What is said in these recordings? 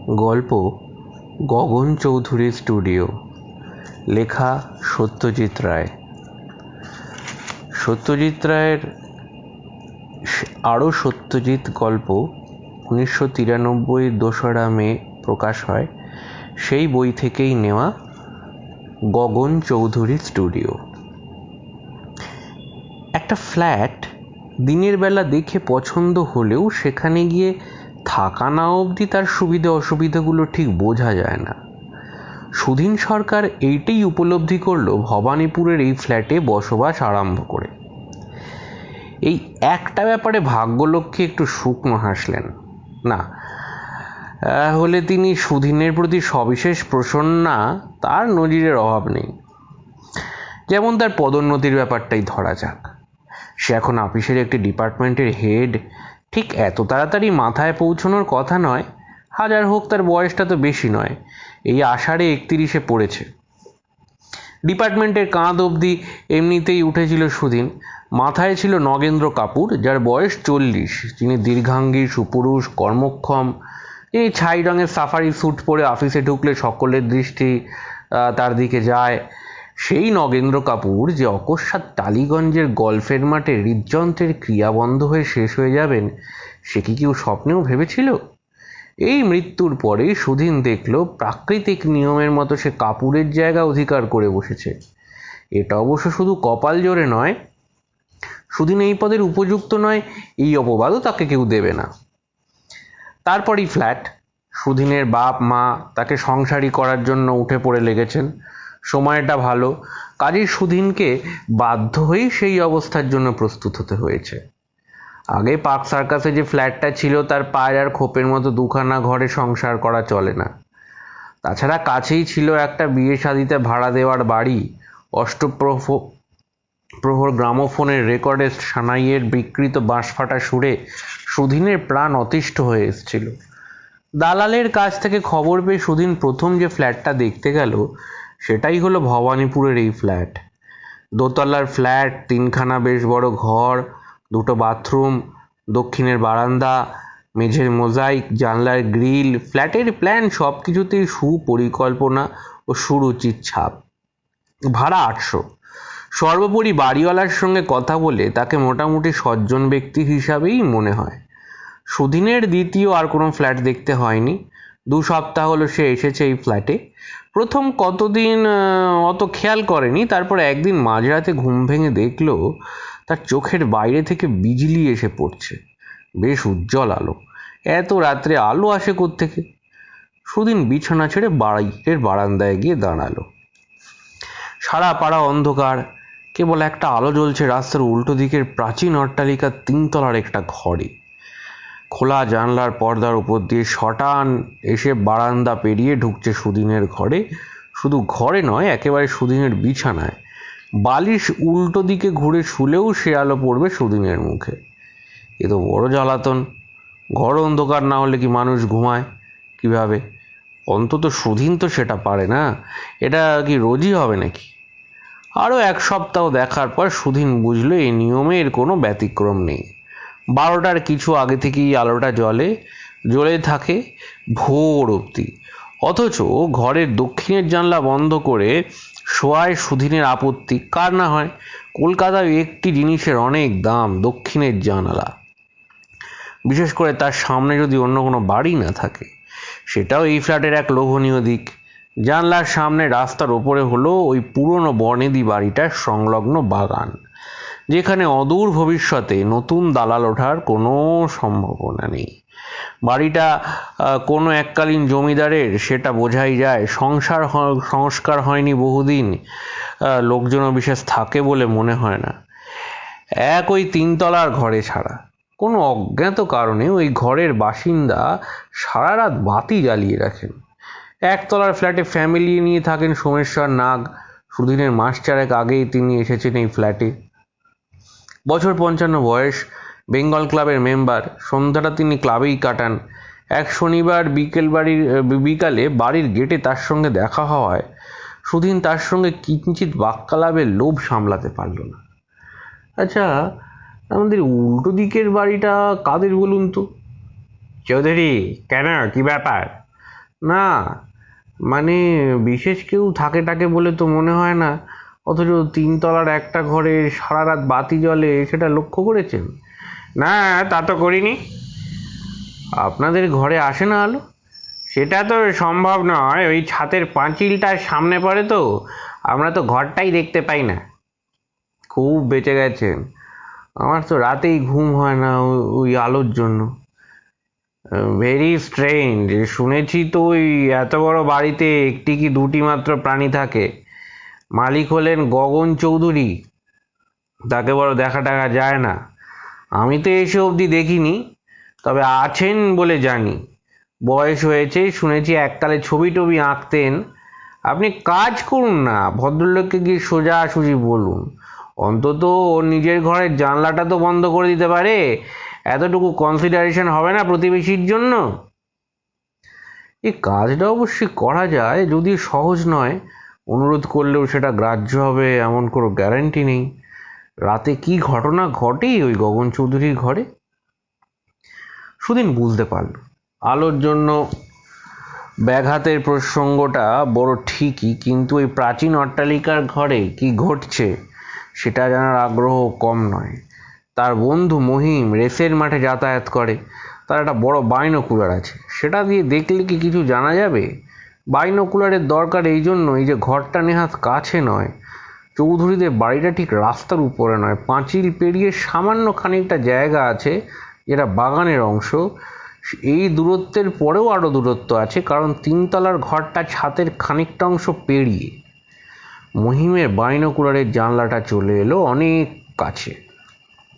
গল্প গগন চৌধুরী স্টুডিও, লেখা সত্যজিৎ রায়। সত্যজিৎ রায়ের আরও সত্যজিৎ গল্প 1993 দোসরা মে প্রকাশ হয়। সেই বই থেকেই নেওয়া গগন চৌধুরী স্টুডিও। একটা ফ্ল্যাট দিনের বেলা দেখে পছন্দ হলেও সেখানে গিয়ে থাকা না অবধি তার সুবিধা অসুবিধাগুলো ঠিক বোঝা যায় না। সুধীন সরকার এইটাই উপলব্ধি করলো ভবানীপুরের এই ফ্ল্যাটে বসবাস আরম্ভ করে। এই একটা ব্যাপারে ভাগ্যলক্ষ্মী একটু শুকনো হাসলেন। না হলে তিনি সুধীনের প্রতি সবিশেষ প্রসন্না তার নজিরের অভাব নেই। যেমন তার পদোন্নতির ব্যাপারটাই ধরা যাক। সে এখন অফিসের একটি ডিপার্টমেন্টের হেড। ঠিক এত তাড়াতাড়ি মাথায় পৌঁছানোর কথা নয়, হাজার হোক তার বয়সটা তো বেশি নয়, এই আষাঢ়ে 31 পড়েছে। ডিপার্টমেন্টের কাঁধ অবধি এমনিতেই উঠেছিল সুধীন। মাথায় ছিল নগেন্দ্র কাপুর, যার বয়স 40, যিনি দীর্ঘাঙ্গী, সুপুরুষ, কর্মক্ষম। এই ছাই রঙের সাফারি স্যুট পরে অফিসে ঢুকলে সকলের দৃষ্টি তার দিকে যায়। সেই নগেন্দ্র কাপুর যে অকস্মাৎ টালিগঞ্জের গল্ফের মাঠে হৃদযন্ত্রের ক্রিয়া বন্ধ হয়ে শেষ হয়ে যাবেন, সে কি কেউ স্বপ্নেও ভেবেছিল? এই মৃত্যুর পরে সুধীন দেখল প্রাকৃতিক নিয়মের মতো সে কাপুরের জায়গা অধিকার করে বসেছে। এটা অবশ্য শুধু কপাল জোরে নয়, সুধীন এই পদের উপযুক্ত নয় এই অপবাদও তাকে কেউ দেবে না। তারপরই ফ্ল্যাট। সুধীনের বাপ মা তাকে সংসারী করার জন্য উঠে পড়ে লেগেছেন। সময়টা ভালো, কাজেই সুধীনকে বাধ্য হয়েই সেই অবস্থার জন্য প্রস্তুত হতে হয়েছে। আগে পার্ক সার্কাসে যে ফ্ল্যাটটা ছিল তার পায়রার খোপের মতো দুখানা ঘরে সংসার করা চলে না। তাছাড়া কাছেই ছিল একটা বিয়ে শাদিতে ভাড়া দেওয়ার বাড়ি। অষ্টপ্রহর গ্রামোফোনের রেকর্ডে সানাইয়ের বিকৃত বাঁশফাটা সুরে সুধীনের প্রাণ অতিষ্ঠ হয়ে এসেছিল। দালালের কাছ থেকে খবর পেয়ে সুধীন প্রথম যে ফ্ল্যাটটা দেখতে গেল সেটাই হলো ভবানীপুরের এই ফ্ল্যাট। দোতলার ফ্ল্যাট, 3খানা বেশ বড় ঘর, 2টো বাথরুম, দক্ষিণের বারান্দা, মেঝের মোজাইক, জানলার গ্রিল, ফ্ল্যাটের প্ল্যান সব কিছুতেই সুপরিকল্পনা ও সুরুচির ছাপ। ভাড়া 800। সর্বোপরি বাড়িওয়ালার সঙ্গে কথা বলে তাকে মোটামুটি সজ্জন ব্যক্তি হিসাবেই মনে হয়। সুধীনের দ্বিতীয় আর কোনো ফ্ল্যাট দেখতে হয়নি। 2 সপ্তাহ হলো সে এসেছে এই ফ্ল্যাটে। প্রথম কতদিন অত খেয়াল করেনি, তারপর একদিন মাঝরাতে ঘুম ভেঙে দেখলো তার চোখের বাইরে থেকে বিজলি এসে পড়ছে। বেশ উজ্জ্বল আলো। এত রাত্রে আলো আসে কোত্থেকে? সুধীন বিছানা ছেড়ে বাড়ির বারান্দায় গিয়ে দাঁড়ালো। সারা পাড়া অন্ধকার, কেবল একটা আলো জ্বলছে রাস্তার উল্টো দিকের প্রাচীন অট্টালিকার 3 তলার একটা ঘরে। খোলা জানলার পর্দার উপর দিয়ে শটান এসে বারান্দা পেরিয়ে ঢুকছে সুধীনের ঘরে। শুধু ঘরে নয়, একেবারে সুধীনের বিছানায়। বালিশ উল্টো দিকে ঘুরে শুলেও সে আলো পড়বে সুধীনের মুখে। এ তো বড় জ্বালাতন। ঘর অন্ধকার না হলে কি মানুষ ঘুমায় কিভাবে? অন্তত সুধীন তো সেটা পারে না। এটা কি রোজই হবে নাকি? আরও 1 সপ্তাহ দেখার পর সুধীন বুঝলো এই নিয়মের কোনো ব্যতিক্রম নেই। 12টার কিছু আগে থেকেই আলোটা জ্বলে থাকে ভোর অবধি। অথচ ঘরের দক্ষিণের জানলা বন্ধ করে শোয়ায় সুধীনের আপত্তি কার না হয়? কলকাতায় একটি জিনিসের অনেক দাম, দক্ষিণের জানালা। বিশেষ করে তার সামনে যদি অন্য কোনো বাড়ি না থাকে। সেটাও এই ফ্ল্যাটের এক লোভনীয় দিক। জানলার সামনে রাস্তার ওপরে হলো ওই পুরনো বনেদি বাড়িটার সংলগ্ন বাগান, যেখানে অদূর ভবিষ্যতে নতুন দালাল ওঠার কোনো সম্ভাবনা নেই। বাড়িটা কোনো এককালীন জমিদারের, সেটা বোঝাই যায়। সংস্কার হয়নি বহুদিন, লোকজনও বিশেষ থাকে বলে মনে হয় না। ওই 3 তলার ঘরে ছাড়া। কোনো অজ্ঞাত কারণে ওই ঘরের বাসিন্দা সারা রাত বাতি জ্বালিয়ে রাখেন। 1 তলার ফ্ল্যাটে ফ্যামিলি নিয়ে থাকেন সোমেশ্বর নাগ। সুধীনের মাস 4 আগেই তিনি এসেছেন এই ফ্ল্যাটে। বছর 55 বয়স, বেঙ্গল ক্লাবের মেম্বার। সন্ধ্যাটা তিনি ক্লাবেই কাটান। এক শনিবার বিকালে বাড়ির গেটে তার সঙ্গে দেখা হওয়ায় সুধীন তার সঙ্গে কিঞ্চিৎ বাক্যালাপের লোভ সামলাতে পারল না। আচ্ছা, আমাদের উল্টো দিকের বাড়িটা কাদের বলুন তো? চৌধুরী, কেন, কি ব্যাপার? না, মানে বিশেষ কেউ থাকে টাকে বলে তো মনে হয় না। অথচ 3 তলার একটা ঘরে সারা রাত বাতি জ্বলে, সেটা লক্ষ্য করেছেন? না, তা তো করিনি। আপনাদের ঘরে আসে না আলো? সেটা তো সম্ভব নয়, ওই ছাতের পাঁচিলটার সামনে পড়ে তো, আমরা তো ঘরটাই দেখতে পাই না। খুব বেঁচে গেছেন। আমার তো রাতেই ঘুম হয় না ওই আলোর জন্য। Very strange. শুনেছি তো ওই এত বড় বাড়িতে একটি কি দুটি মাত্র প্রাণী থাকে। মালিক হলেন গগন চৌধুরী, তাকে বড় দেখা টাকা যায় না। আমি তো এসে অবধি দেখিনি, তবে আছেন বলে জানি। বয়স হয়েছে, শুনেছি এককালে ছবি টবি আঁকতেন। আপনি কাজ করুন না, ভদ্রলোককে গিয়ে সোজাসুজি বলুন, অন্তত ওর নিজের ঘরের জানলাটা তো বন্ধ করে দিতে পারে। এতটুকু কনসিডারেশন হবে না প্রতিবেশীর জন্য? এই কাজটা অবশ্যই করা যায়, যদিও সহজ নয়। অনুরোধ করলেও সেটা গ্রাহ্য হবে এমন কোনো গ্যারান্টি নেই। রাতে কি ঘটনা ঘটে ওই গগন চৌধুরীর ঘরে? সুদিন বুঝতে পারল আলোর জন্য ব্যাঘাতের প্রসঙ্গটা বড় ঠিকই, কিন্তু ওই প্রাচীন অট্টালিকার ঘরে কি ঘটছে সেটা জানার আগ্রহ কম নয়। তার বন্ধু মহিম রেসের মাঠে যাতায়াত করে, তার একটা বড় বাইনোকুলার আছে, সেটা দিয়ে দেখলে কি কিছু জানা যাবে? বাইনোকুলারের দরকার এই জন্যই যে ঘরটা নেহাত কাছে নয়। চৌধুরীদের বাড়িটা ঠিক রাস্তার উপরে নয়, পাঁচিল পেরিয়ে সামান্য খানিকটা জায়গা আছে যেটা বাগানের অংশ। এই দূরত্বের পরেও আরও দূরত্ব আছে, কারণ 3 তলার ঘরটা ছাদের খানিকটা অংশ পেরিয়ে। মহিমের বাইনোকুলারের জানলাটা চলে এলো অনেক কাছে,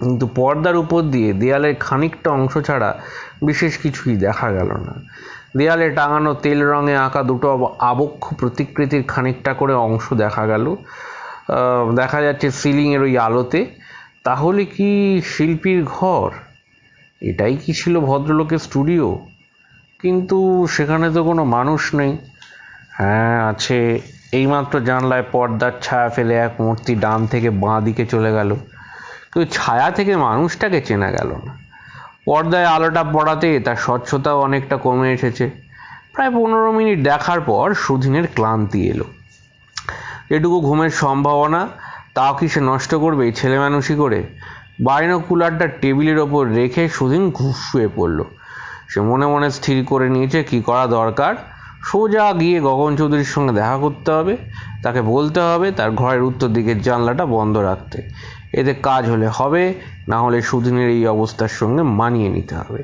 কিন্তু পর্দার উপর দিয়ে দেয়ালের খানিকটা অংশ ছাড়া বিশেষ কিছুই দেখা গেল না। দেয়ালে টাঙানো তেল রঙে আঁকা দুটো আবক্ষ প্রতিকৃতির খানিকটা করে অংশ দেখা গেল, দেখা যাচ্ছে সিলিংয়ের ওই আলোতে। তাহলে কি শিল্পীর ঘর? এটাই কি ছিল ভদ্রলোকের স্টুডিও? কিন্তু সেখানে তো কোনো মানুষ নেই। হ্যাঁ, আছে। এইমাত্র জানলায় পর্দার ছায়া ফেলে এক মূর্তি ডান থেকে বাঁ দিকে চলে গেল, কিন্তু ছায়া থেকে মানুষটাকে চেনা গেল না। পর্দায় আলোটা পড়াতে তার স্বচ্ছতাও অনেকটা কমে এসেছে। প্রায় 15 মিনিট দেখার পর সুধীনের ক্লান্তি এলো। যেটুকু ঘুমের সম্ভাবনা তাও কি সে নষ্ট করবে এই ছেলে মানুষই করে? বাইনোকুলারটা টেবিলের ওপর রেখে সুধীন শুয়ে পড়ল। সে মনে মনে স্থির করে নিয়েছে কি করা দরকার। সোজা গিয়ে গগন চৌধুরীর সঙ্গে দেখা করতে হবে, তাকে বলতে হবে তার ঘরের উত্তর দিকের জানলাটা বন্ধ রাখতে। এতে কাজ হলে হবে, না হলে সুধীনের এই অবস্থার সঙ্গে মানিয়ে নিতে হবে।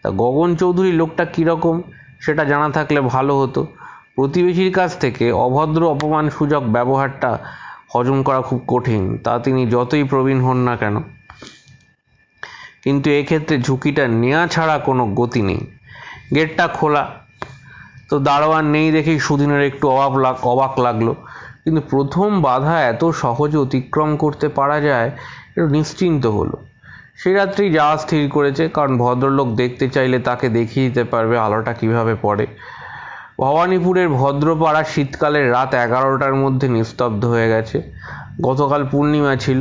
তা গগন চৌধুরী লোকটা কীরকম সেটা জানা থাকলে ভালো হতো। প্রতিবেশীর কাছ থেকে অভদ্র অপমানসূচক ব্যবহারটা হজম করা খুব কঠিন, তা তিনি যতই প্রবীণ হন না কেন। কিন্তু এক্ষেত্রে ঝুঁকিটা নেওয়া ছাড়া কোনো গতি নেই। গেটটা খোলা, তো দারোয়ান নেই দেখেই সুধীনের একটু অবাক লাগলো। কিন্তু প্রথম বাধা এত সহজে অতিক্রম করতে পারা যায় একটু নিশ্চিন্ত হলো। সেই রাত্রেই যাওয়া স্থির করেছে, কারণ ভদ্রলোক দেখতে চাইলে তাকে দেখিয়ে দিতে পারবে আলোটা কিভাবে পড়ে। ভবানীপুরের ভদ্রপাড়া শীতকালের রাত 11টার মধ্যে নিস্তব্ধ হয়ে গেছে। গতকাল পূর্ণিমা ছিল।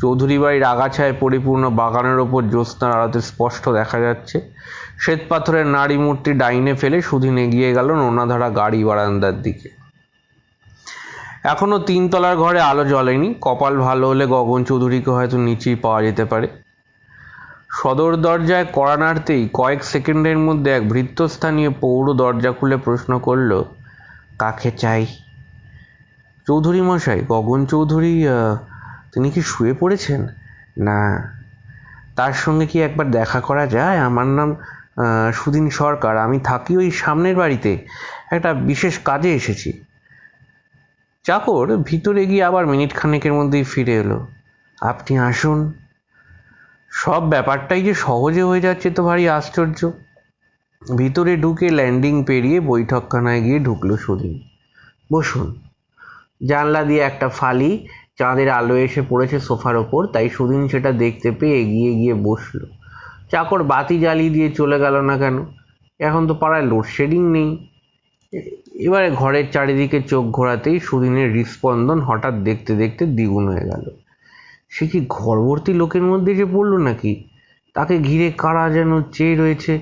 চৌধুরী বাড়ির আগাছায় পরিপূর্ণ বাগানের ওপর জ্যোৎস্নার আলোতে স্পষ্ট দেখা যাচ্ছে। শ্বেতপাথরের নারী মূর্তি ডাইনে ফেলে সুধীন এগিয়ে গেল নোনাধারা গাড়ি বারান্দার দিকে। এখনো 3 তলার ঘরে আলো জ্বলেনি। কপাল ভালো হলে গগন চৌধুরীকে হয়তো নিচেই পাওয়া যেতে পারে। সদর দরজায় কড়া নাড়তেই কয়েক সেকেন্ডের মধ্যে এক ভৃত্যস্থানীয় পৌর দরজা খুলে প্রশ্ন করল, কাকে চাই? চৌধুরী মশাই, গগন চৌধুরী। তিনি কি শুয়ে পড়েছেন? না। তার সঙ্গে কি একবার দেখা করা যায়? আমার নাম সুদিন সরকার, আমি থাকি ওই সামনের বাড়িতে, একটা বিশেষ কাজে এসেছি। চাকর ভিতরে গিয়ে আবার মিনিট খানেকের মধ্যেই ফিরে এলো। আপনি আসুন। সব ব্যাপারটাই যে সহজে হয়ে যাচ্ছে তো ভারী আশ্চর্য। ভিতরে ঢুকে ল্যান্ডিং পেরিয়ে বৈঠকখানায় গিয়ে ঢুকলো সুদিন। বসুন। জানলা দিয়ে একটা ফালি চাঁদের আলো এসে পড়েছে সোফার ওপর, তাই সুদিন সেটা দেখতে পেয়ে এগিয়ে গিয়ে বসলো। চাকর বাতি জ্বালিয়ে দিয়ে চলে গেল না কেন? এখন তো পাড়ায় লোডশেডিং নেই। এবারে ঘরের চারিদিকে চোখ ঘোরাতেই সুদিনের হৃৎস্পন্দন হঠাৎ দেখতে দেখতে দ্বিগুণ হয়ে গেল। সে কি ঘরভর্তি লোকের মধ্যে যে পড়লো নাকি? তাকে ঘিরে কারা যেন চেয়ে রয়েছে।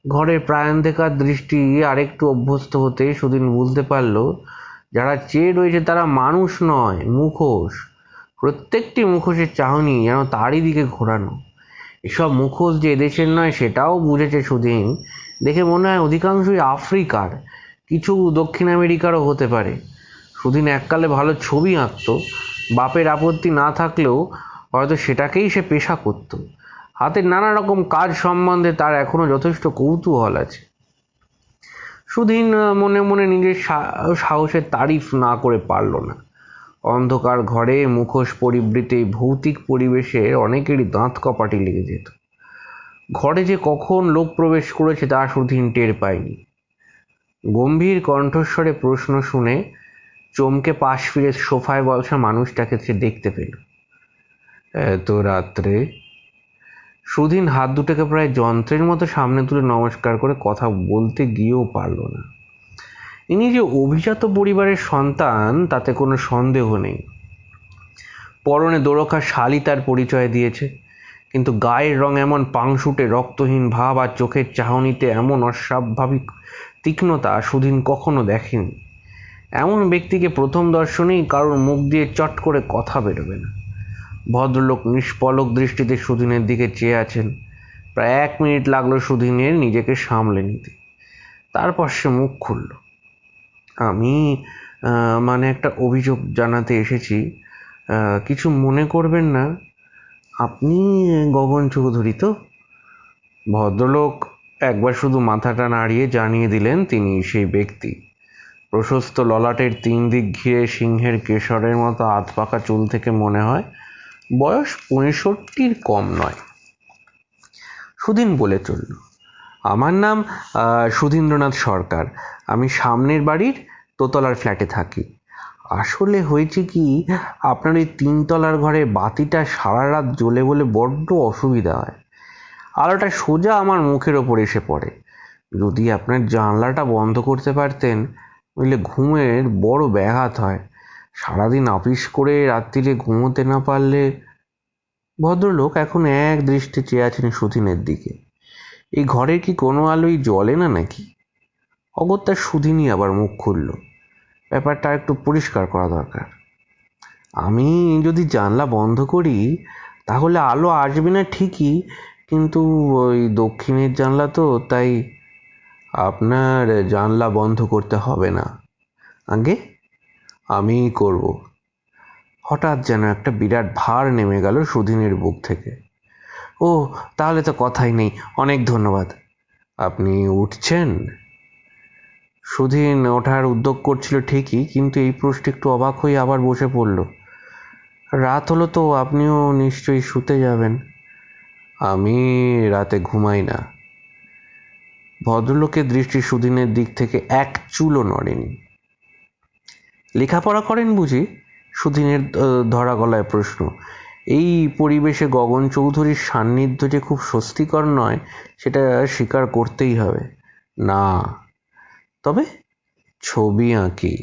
ঘরের প্রায়ন্তিকার দৃষ্টি আরেকটু অভ্যস্ত হতে সুদিন বুঝতে পারল যারা চেয়ে রয়েছে তারা মানুষ নয়, মুখোশ। প্রত্যেকটি মুখোশের চাহনি যেন তারই দিকে ঘোরানো। এসব মুখোশ যে এদেশের নয় সেটাও বুঝেছে সুদিন। দেখে মনে হয় অধিকাংশই আফ্রিকার, কিছু দক্ষিণ আমেরিকারও হতে পারে। সুদিন এককালে ভালো ছবি আঁকতো, বাপের আপত্তি না থাকলেও হয়তো সেটাকেই সে পেশা করত। হাতের নানা রকম কাজ সম্বন্ধে তার এখনো যথেষ্ট কৌতূহল আছে। সুদিন মনে মনে নিজের সাহসের তারিফ না করে পারল না। অন্ধকার ঘরে মুখোশ পরিবৃতে ভৌতিক পরিবেশের অনেকেরই দাঁত কপাটি লেগে যেত। ঘরে যে কখন লোক প্রবেশ করেছে তা সুদিন টের পায়নি। গম্ভীর কণ্ঠস্বরে প্রশ্ন শুনে চমকে পাশ ফিরে সোফায় বসা মানুষটাকে সে দেখতে পেল। এত রাত্রে? সুদিন হাত দুটোকে প্রায় যন্ত্রের মতো সামনে তুলে নমস্কার করে কথা বলতে গিয়েও পারল না। ইনি যে অভিজাত পরিবারের সন্তান তাতে কোনো সন্দেহ নেই। পরনে দোরখা শালি তার পরিচয় দিয়েছে, কিন্তু গায়ের রং এমন পাংশুটে রক্তহীন ভাব আর চোখের চাহনিতে এমন অস্বাভাবিক তীক্ষ্ণতা সুদিন কখনো দেখেনি। এমন ব্যক্তিকে প্রথম দর্শনেই কারোর মুখ দিয়ে চট করে কথা বেরোবে না। ভদ্রলোক নিষ্পলক দৃষ্টিতে সুদিনের দিকে চেয়ে আছেন। প্রায় 1 মিনিট লাগলো সুদিনের নিজেকে সামলে নিতে। তারপর সে মুখ খুলল। আমি মানে একটা অভিযোগ জানাতে এসেছি। কিছু মনে করবেন না। আপনি গগন চৌধুরী তো? ভদ্রলোক একবার শুধু মাথাটা নাড়িয়ে জানিয়ে দিলেন তিনি সেই ব্যক্তি। প্রশস্ত ললাটের 3 দিক ঘিরে সিংহের কেশরের মতো আধপাকা চুল থেকে মনে হয় বয়স 65-র কম নয়। সুদিন বলে চলল, আমার নাম সুধীন্দ্রনাথ সরকার। আমি সামনের বাড়ির দোতলার ফ্ল্যাটে থাকি। আসলে হয়েছে কি, আপনার ওই 3 তলার ঘরে বাতিটা সারা রাত জ্বলে বলে বড্ড অসুবিধা হয়। আলোটা সোজা আমার মুখের ওপর এসে পড়ে। যদি আপনার জানলাটা বন্ধ করতে পারতেন, নইলে ঘুমের বড় ব্যাঘাত হয়। সারাদিন অফিস করে রাত্রিরে ঘুমোতে না পারলে। ভদ্রলোক এখন এক দৃষ্টে চেয়ে আছেন সুদিনের দিকে। এই ঘরে কি কোনো আলোই জ্বলে না নাকি? অগত্যা সুদিনই আবার মুখ খুলল। ব্যাপারটা একটু পরিষ্কার করা দরকার। আমি যদি জানলা বন্ধ করি তাহলে আলো আসবে না ঠিকই, কিন্তু ওই দক্ষিণের জানলা তো, তাই। আপনার জানলা বন্ধ করতে হবে না। আগে আমিই করব। হঠাৎ যেন একটা বিরাট ভার নেমে গেল সুদিনের বুক থেকে। ও, তাহলে তো কথাই নেই। অনেক ধন্যবাদ। আপনি উঠছেন? সুদিন ওঠার উদ্যোগ করছিল ঠিকই, কিন্তু এই প্রশ্নে একটু অবাক হয়ে আবার বসে পড়ল। রাত হলো তো, আপনিও নিশ্চয়ই শুতে যাবেন। আমি রাতে ঘুমাই না। ভদ্রলোকের দৃষ্টি সুদিনের দিক থেকে এক চুলও নড়েনি। লেখাপড়া করেন বুঝি? সুদিনের ধরা গলায় প্রশ্ন। এই পরিবেশে গগন চৌধুরীর সান্নিধ্য যে খুব স্বস্তিকর নয় সেটা স্বীকার করতেই হবে। না। তবে ছবি আঁকি।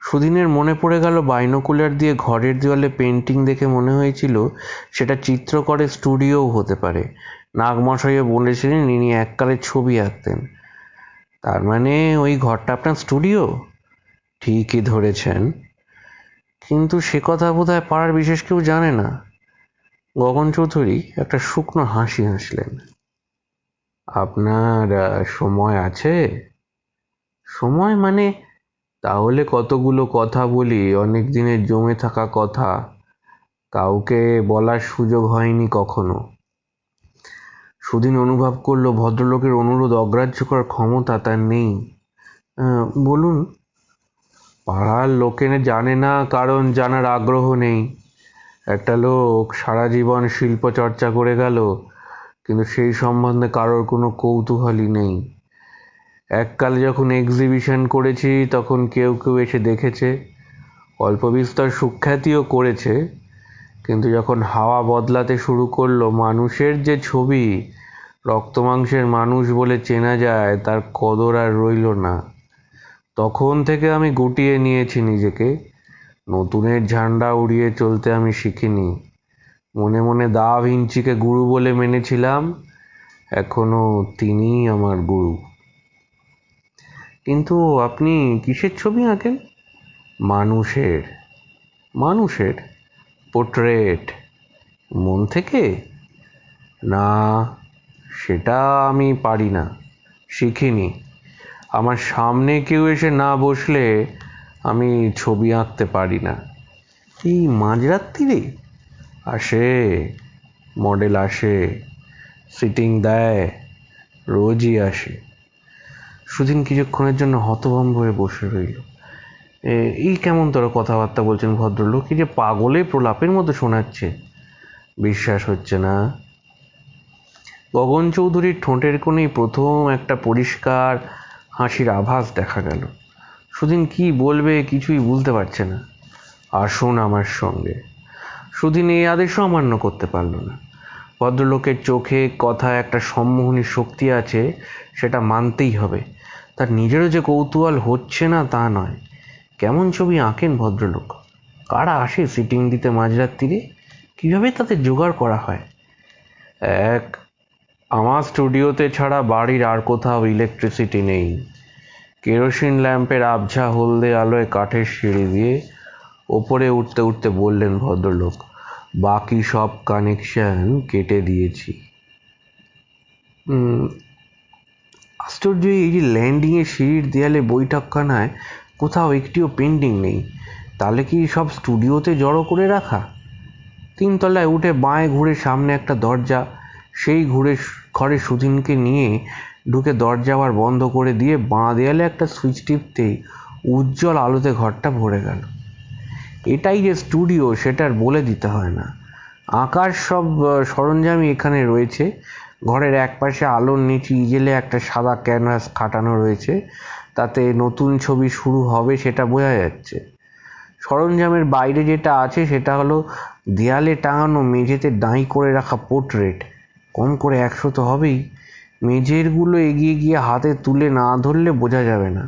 সুদিনের মনে পড়ে গেল বাইনোকুলার দিয়ে ঘরের দেওয়ালে পেন্টিং দেখে মনে হয়েছিল সেটা চিত্রকরের স্টুডিওও হতে পারে। নাগমশাইও বলেছিলেন ইনি এককালে ছবি আঁকতেন। তার মানে ওই ঘরটা আপনার স্টুডিও? ঠিকই ধরেছেন, কিন্তু সে কথা বোধহয় পাড়ার বিশেষ কেউ জানে না। গগন চৌধুরী একটা শুকনো হাসি হাসলেন। আপনার সময় আছে? সময় মানে? তাহলে কতগুলো কথা বলি, অনেক দিনের জমে থাকা কথা, কাউকে বলার সুযোগ হয়নি কখনো। সুদিন অনুভব করলো ভদ্রলোকের অনুরোধ অগ্রাহ্য করার ক্ষমতা তার নেই। বলুন। পাড়ার লোকেরা জানে না কারণ জানার আগ্রহ নেই। একটা লোক সারা জীবন শিল্প চর্চা করে গেল, কিন্তু সেই সম্বন্ধে কারোর কোনো কৌতূহলই নেই। এককালে যখন এক্সিবিশন করেছি তখন কেউ কেউ এসে দেখেছে, অল্প বিস্তর সুখ্যাতিও করেছে, কিন্তু যখন হাওয়া বদলাতে শুরু করলো, মানুষের যে ছবি রক্ত মাংসের মানুষ বলে চেনা যায় তার কদর আর রইল না। তখন থেকে আমি গুটিয়ে নিয়েছি নিজেকে। নতুনের ঝান্ডা উড়িয়ে চলতে আমি শিখিনি। মনে মনে দা ভিঞ্চিকে গুরু বলে মেনেছিলাম। এখনো তিনিই আমার গুরু। কিন্তু আপনি কিসের ছবি আঁকেন? মানুষের। মানুষের পোর্ট্রেট? মন থেকে? না, সেটা আমি পারি না, শিখিনি। আমার সামনে কেউ এসে না বসলে আমি ছবি আঁকতে পারি না। এই মাঝরাত্রিরে আসে, মডেল আসে, সিটিং দেয়, রোজই আসে। সুদিন কিছুক্ষণের জন্য হতভম্ব হয়ে বসে রইল। এই কেমন তোর কথাবার্তা বলছেন ভদ্রলোক? কি যে পাগলের প্রলাপের মতো শোনাচ্ছে। বিশ্বাস হচ্ছে না? গগন চৌধুরীর ঠোঁটের কোণেই প্রথম একটা পরিষ্কার হাসির আভাস দেখা গেল। সুদিন কি বলবে কিছুই বুঝতে পারছে না। আসুন আমার সঙ্গে। সুদিন এই আদেশও অমান্য করতে পারল না। ভদ্রলোকের চোখে কথায় একটা সম্মোহনী শক্তি আছে, সেটা মানতেই হবে। তার নিজেরও যে কৌতূহল হচ্ছে না তা নয়। কেমন ছবি আঁকেন ভদ্রলোক? কারা আসে সিটিং দিতে মাঝরাত্রিরে? কিভাবে তাদের জোগাড় করা হয়? এক, আমার স্টুডিওতে ছাড়া বাড়ির আর কোথাও ইলেকট্রিসিটি নেই। কেরোসিন ল্যাম্পের আবঝা হলদে আলোয় কাঠের সিঁড়ি দিয়ে ওপরে উঠতে উঠতে বললেন ভদ্রলোক, বাকি সব কানেকশন কেটে দিয়েছি। আশ্চর্য, এই যে ল্যান্ডিংয়ের সিঁড়ির দেয়ালে বৈঠকখানায় কোথাও একটিও পেন্টিং নেই। তাহলে কি সব স্টুডিওতে জড়ো করে রাখা? 3 তলায় উঠে বাঁয়ে ঘুরে সামনে একটা দরজা, সেই ঘরে সুদিনকে নিয়ে ঢুকে দরজা আবার বন্ধ করে দিয়ে বাঁ দেয়ালে একটা সুইচ টিপতেই উজ্জ্বল আলোতে ঘরটা ভরে গেল। এটাই যে স্টুডিও সেটা আর বলে দিতে হয় না। আঁকার সব সরঞ্জামই এখানে রয়েছে। ঘরের একপাশে আলোর নিচে ইজেলে একটা সাদা ক্যানভাস খাটানো রয়েছে, তাতে নতুন ছবি শুরু হবে সেটা বোঝা যাচ্ছে। সরঞ্জামের বাইরে যেটা আছে সেটা হলো দেয়ালে টাঙানো মেঝেতে ডাঁই করে রাখা পোর্ট্রেট। কম করে 100 তো হবেই। মেঝেরগুলো এগিয়ে গিয়ে হাতে তুলে না ধরলে বোঝা যাবে না।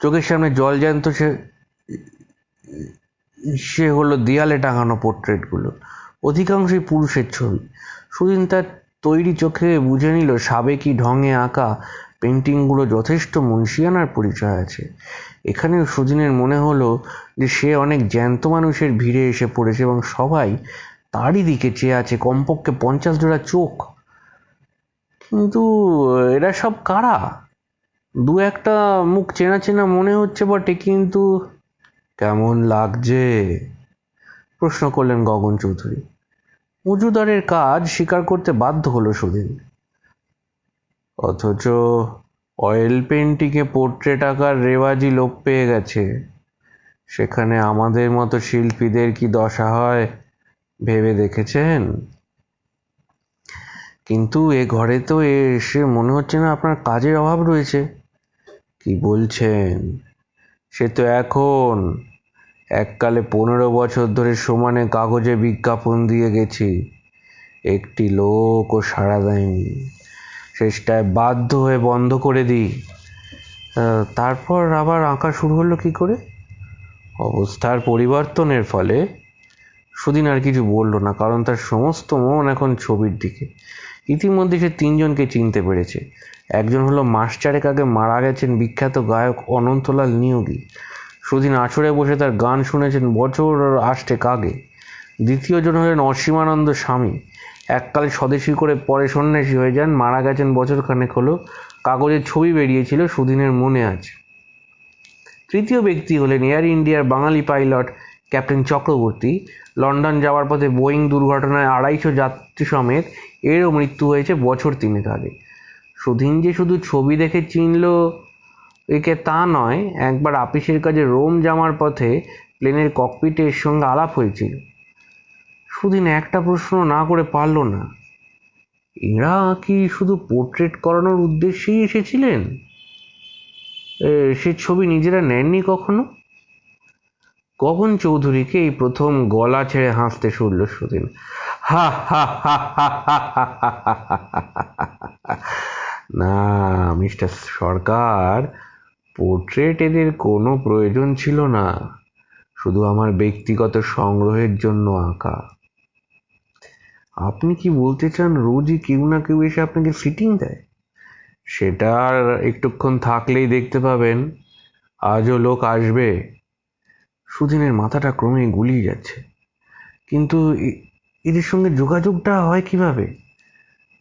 চোখের সামনে জলজ্যান্ত সে হলো দেয়ালে টাঙানো পোর্ট্রেটগুলো, অধিকাংশই পুরুষের ছবি। সুদিন তার তৈরি চোখে বুঝে নিল সাবেকি ঢঙে আঁকা পেন্টিংগুলো যথেষ্ট মুন্সিয়ানার পরিচয় আছে। এখানেও সুদিনের মনে হলো যে সে অনেক জ্যান্ত মানুষের ভিড়ে এসে পড়েছে এবং সবাই তারই দিকে চেয়ে আছে, কমপক্ষে 50 জোড়া চোখ। কিন্তু এরা সব কারা? দু একটা মুখ চেনা চেনা মনে হচ্ছে বটে, কিন্তু কেমন লাগছে? প্রশ্ন করলেন গগন চৌধুরী। মজুদারের কাজ স্বীকার করতে বাধ্য হলো সুদিন। অথচ অয়েল পেন্টিংয়ে পোর্ট্রেট আঁকার রেওয়াজই লোপ পেয়ে গেছে। সেখানে আমাদের মতো শিল্পীদের কি দশা হয় ভেবে দেখেছেন? কিন্তু এ ঘরে তো এসে মনে হচ্ছে না আপনার কাজের অভাব রয়েছে। কি বলছেন? সে তো এখন, এককালে 15 বছর ধরে সমানে কাগজে বিজ্ঞাপন দিয়ে গেছি, একটি লোকও সাড়া দেয়নি। শেষটায় বাধ্য হয়ে বন্ধ করে দিই। তারপর আবার আঁকা শুরু হলো কি করে? অবস্থার পরিবর্তনের ফলে। সুদিন আর কিছু বলল না, কারণ তার সমস্ত মন এখন ছবির দিকে। ইতিমধ্যে সে 3 জনকে চিনতে পেরেছে। একজন হলো মাস 4 আগে মারা গেছেন বিখ্যাত গায়ক অনন্তলাল নিয়োগী। সুদিন আছড়ে বসে তার গান শুনেছেন বছর 8 আগে। দ্বিতীয়জন হলেন অসীমানন্দ স্বামী, এককালে স্বদেশী করে পরে সন্ন্যাসী হয়ে যান, মারা গেছেন বছরখানেক হলো। কাগজের ছবি বেরিয়েছিল, সুদিনের মনে আছে। তৃতীয় ব্যক্তি হলেন এয়ার ইন্ডিয়ার বাঙালি পাইলট ক্যাপ্টেন চক্রবর্তী। লন্ডন যাওয়ার পথে বোয়িং দুর্ঘটনায় 250 যাত্রী সমেত এরও মৃত্যু হয়েছে বছর 3 আগে। সুদিন যে শুধু ছবি দেখে চিনল একে তা নয়, একবার আপিসের কাজে রোম যাওয়ার পথে প্লেনের ককপিটে এর সঙ্গে আলাপ হয়েছিল। সুদিন একটা প্রশ্ন না করে পারল না, এরা কি শুধু পোর্ট্রেট করানোর উদ্দেশ্যেই এসেছিলেন? সে ছবি নিজেরা নেননি কখনো? গগন চৌধুরীকে এই প্রথম গলা ছেড়ে হাসতে শুনল সুদিন। হা হা হা হা হা হা। না মিস্টার সরকার, পোর্ট্রেট এদের কোনো প্রয়োজন ছিল না, শুধু আমার ব্যক্তিগত সংগ্রহের জন্য আঁকা। আপনি কি বলতে চান রোজই কেউ না কেউ এসে আপনাকে ফিটিং দেয়? সেটা আর একটুক্ষণ থাকলেই দেখতে পাবেন। আজও লোক আসবে। সুদিনের মাথাটা ক্রমে গুলিয়ে যাচ্ছে। কিন্তু এদের সঙ্গে যোগাযোগটা হয় কিভাবে?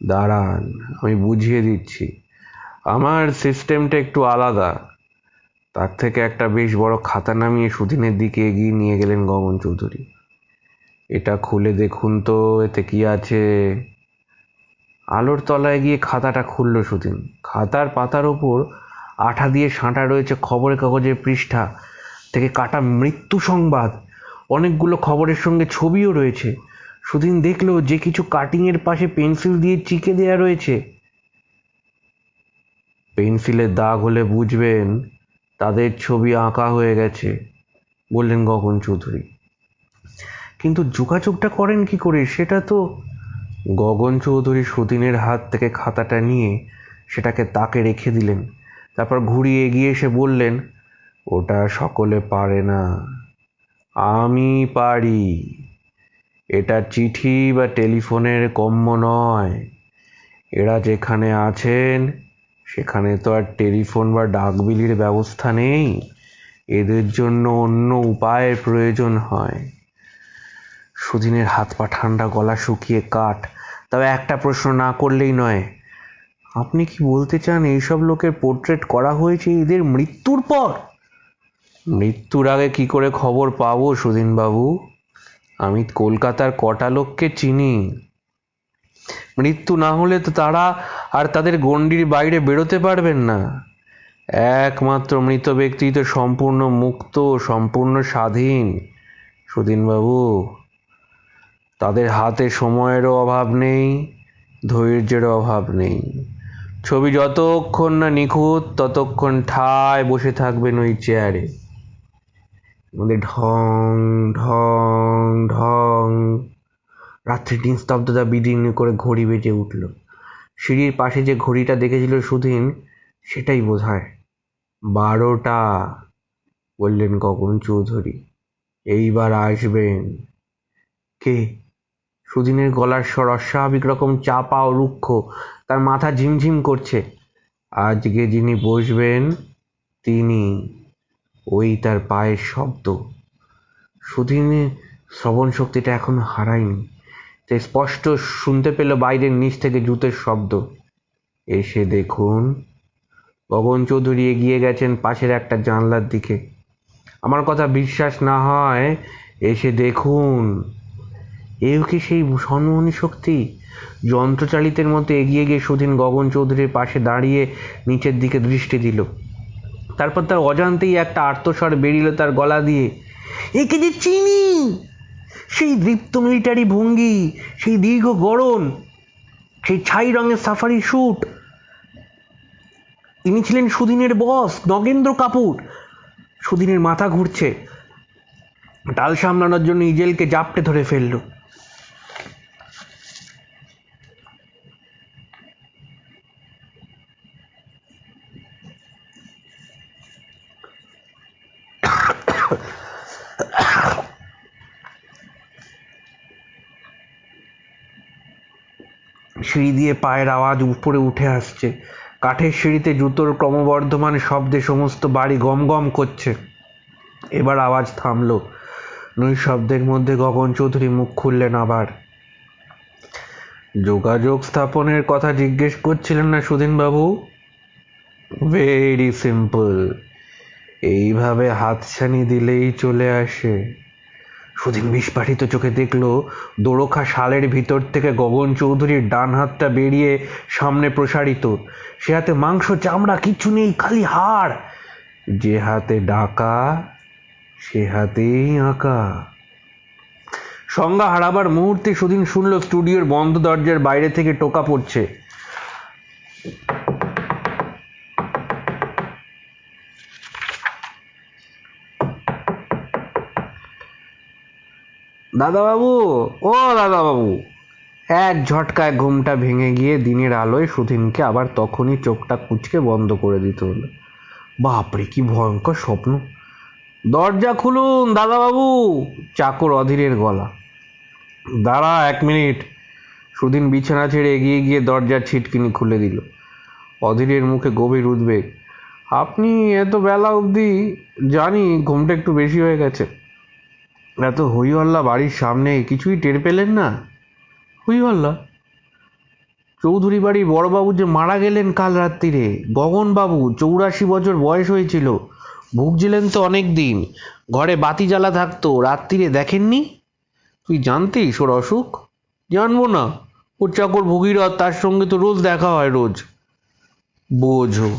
দাঁড়ান, আমি বুঝিয়ে দিচ্ছি। আমার সিস্টেমটা একটু আলাদা। তার থেকে একটা বেশ বড় খাতা নামিয়ে সুদিনের দিকে এগিয়ে নিয়ে গেলেন গগন চৌধুরী। এটা খুলে দেখুন তো, এতে কি আছে। আলোর তলায় গিয়ে খাতাটা খুলল সুদিন। খাতার পাতার ওপর আঠা দিয়ে সাঁটা রয়েছে খবরের কাগজের পৃষ্ঠা থেকে কাটা মৃত্যু সংবাদ। অনেকগুলো খবরের সঙ্গে ছবিও রয়েছে। সুদিন দেখলো যে কিছু কাটিংয়ের পাশে পেন্সিল দিয়ে চিকে দেয়া রয়েছে। পেন্সিলের দাগ হলে বুঝবেন তাদের ছবি আঁকা হয়ে গেছে, বললেন গগন চৌধুরী। কিন্তু যোগাযোগটা করেন কি করে সেটা তো। গগন চৌধুরী সুদিনের হাত থেকে খাতাটা নিয়ে সেটাকে তাকে রেখে দিলেন। তারপর ঘুরিয়ে এগিয়ে এসে বললেন, ওটা সকলে পারে না, আমি পারি। এটা চিঠি বা টেলিফোনের কম্য নয়। এরা যেখানে আছেন সেখানে তো আর টেলিফোন বা ডাকবিলির ব্যবস্থা নেই। এদের জন্য অন্য উপায়ের প্রয়োজন হয়। সুদিনের হাত পা ঠান্ডা, গলা শুকিয়ে কাঠ। তবে একটা প্রশ্ন না করলেই নয়। আপনি কি বলতে চান এইসব লোকের পোর্ট্রেট করা হয়েছে এদের মৃত্যুর পর? মৃত্যুর আগে কি করে খবর পাবো সুদিনবাবু? আমি কলকাতার কটা লোককে চিনি। মৃত্যু না হলে তো তারা আর তাদের গণ্ডির বাইরে বেরোতে পারবেন না। একমাত্র মৃত ব্যক্তি তো সম্পূর্ণ মুক্ত, সম্পূর্ণ স্বাধীন সুদিনবাবু। তাদের হাতে সময়েরও অভাব নেই, ধৈর্যেরও অভাব নেই। ছবি যতক্ষণ না নিখুঁত ততক্ষণ ঠায় বসে থাকবেন ওই চেয়ারে। ঢং ঢং ঢং। রাত্রির নিস্তব্ধতা বিদীর্ণ করে ঘড়ি বেজে উঠল। সিঁড়ির পাশে যে ঘড়িটা দেখেছিল সুদিন, সেটাই বোধহয় 12টা, বললেন গগন চৌধুরী। এইবার আসবেন। কে? সুদিনের গলার স্বর অস্বাভাবিক রকম চাপা ও রুক্ষ। তার মাথা ঝিমঝিম করছে। আজকে যিনি বসবেন তিনি। ওই তার পায়ের শব্দ। সুদিনের শ্রবণ শক্তিটা এখনো হারায়নি। তাই স্পষ্ট শুনতে পেল বাইরের নিচ থেকে জুতের শব্দ। এসে দেখুন। গগন চৌধুরী এগিয়ে গেছেন পাশের একটা জানলার দিকে। আমার কথা বিশ্বাস না হয় এসে দেখুন। এও কি সেই সন্মোহনী শক্তি? যন্ত্রচালিতের মতো এগিয়ে গিয়ে সুদিন গগন চৌধুরীর পাশে দাঁড়িয়ে নিচের দিকে দৃষ্টি দিল। তারপর তার অজান্তেই একটা আর্তস্বর বেরিল তার গলা দিয়ে। একে যে চিনি! সেই দীপ্ত মিলিটারি ভঙ্গি, সেই দীর্ঘ গড়ন, সেই ছাই রঙের সাফারি স্যুট। ইনি ছিলেন সুদিনের বস, নগেন্দ্র কাপুর। সুদিনের মাথা ঘুরছে। ডাল সামলানোর জন্য ইজেলকে জাপটে ধরে ফেলল। সিঁড়ি দিয়ে পায়ের আওয়াজ উপরে উঠে আসছে। কাঠের সিঁড়িতে জুতোর ক্রমবর্ধমান শব্দে সমস্ত বাড়ি গম গম করছে। এবার আওয়াজ থামল। নৈশব্দের মধ্যে গগন চৌধুরী মুখ খুললেন আবার। যোগাযোগ স্থাপনের কথা জিজ্ঞেস করছিলেন না সুদিনবাবু? Very simple. এইভাবে হাতছানি দিলেই চলে আসে। সুদিন বিস্ফারিত চোখে দেখল দোরখা শালের ভিতর থেকে গগন চৌধুরীর ডান হাতটা বেরিয়ে সামনে প্রসারিত। সে হাতে মাংস চামড়া কিছু নেই, খালি হাড়। যে হাতে ডাকা সে হাতেই আঁকা। সংজ্ঞা হারাবার মুহূর্তে সুদিন শুনল স্টুডিওর বন্ধ দরজার বাইরে থেকে টোকা পড়ছে। দাদাবাবু, ও দাদাবাবু। এক ঝটকায় ঘুমটা ভেঙে গিয়ে দিনের আলোয় সুদিনকে আবার তখনই চোখটা কুঁচকে বন্ধ করে দিতে হলো। বাপরে, কি ভয়ঙ্কর স্বপ্ন! দরজা খুলুন দাদাবাবু, চাকর অধীরের গলা। দাঁড়া 1 মিনিট। সুধীন বিছানা ছেড়ে এগিয়ে গিয়ে দরজার ছিটকিনি খুলে দিল। অধীরের মুখে গভীর উদ্বেগ। আপনি এত বেলা অবধি? জানি ঘুমটা একটু বেশি হয়ে গেছে। এত হই হল্লা বাড়ির সামনে, কিছুই টের পেলেন না? হই হল্লা? চৌধুরী বাড়ির বড়বাবু যে মারা গেলেন কাল রাত্রিরে, গগনবাবু, 84 বছর বয়স হয়েছিল। ভুগছিলেন তো অনেক দিন। ঘরে বাতি জ্বালা থাকতো, রাত্রিরে দেখেননি? তুই জানতিস ওর অসুখ? জানবো না? ওর চাকর ভগীরথ, তার সঙ্গে তো রোজ দেখা হয়, রোজ। বোঝো।